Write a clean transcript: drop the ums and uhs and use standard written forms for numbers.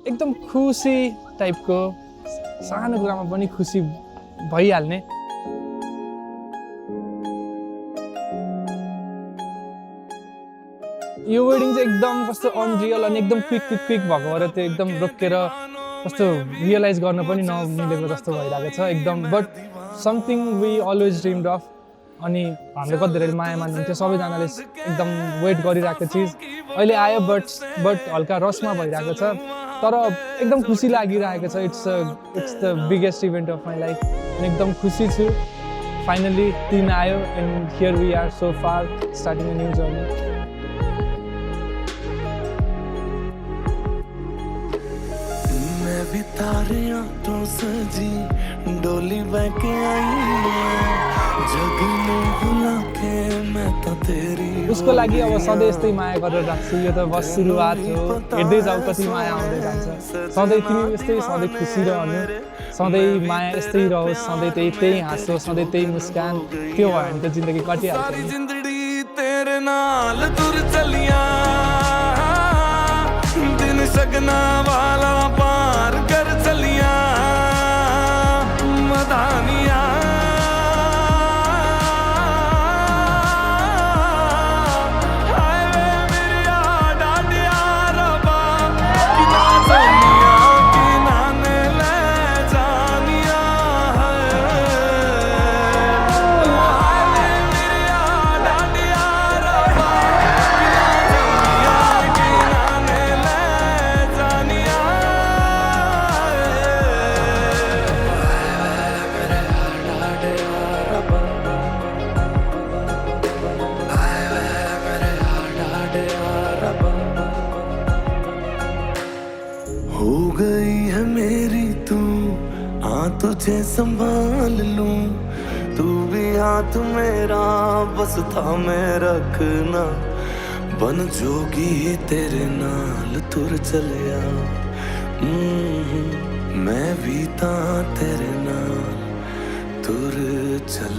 एकदम खुसी टाइपको सानो कुरामा पनि खुसी भइहाल्ने यो वेडिङ चाहिँ एकदम कस्तो अनरियल अनि एकदम क्विक भएको भएर त्यो एकदम रोकेर कस्तो रियलाइज गर्न पनि नमिलेको जस्तो भइरहेको छ एकदम but something we always dreamed of अनि हामीले कति धेरै माया मान्नुहुन्थ्यो सबैजनाले एकदम वेट गरिरहेको चिज अहिले आयो बट हल्का रसमा भइरहेको छ तर एकदम खुसी लागिरहेको छ it's the biggest event of my life अनि एकदम खुसी छु फाइनली दिन आयो and here we are so far starting a new journey भी तारियां तो सजी डोली बहके आई जग में भुला के मैं तो तेरी उसको लागि अब सधैँ यस्तै माया गरेर राख्छु यो त बस सुरुवात हो हेर्दै जाऊ कति माया आउँदै जान्छ सधैँ तिमी यस्तै सधैँ खुसी रहनु सधैँ माया यस्तै रहोस् सधैँ त्यही हाँसो सधैँ त्यही मुस्कान त्यो भयो भने त जिन्दगी कटिहाल्छ जिन्दगी तेरे नाल दूर चलिया दिन सगना वाला पार कर चलिया मदानिया हाय मेरी डाडिया रबा कि ना जानिया कि नाने ले जानिया हाय मेरी डाडिया रबा कि ना जानिया कि नाने ले हो गई है मेरी तू तुझे संभाल लूं तू भी हाथ मेरा बस था मैं रखना बन जोगी तेरे नाल तुर चलिया मैं भी था तेरे नाल तुर चल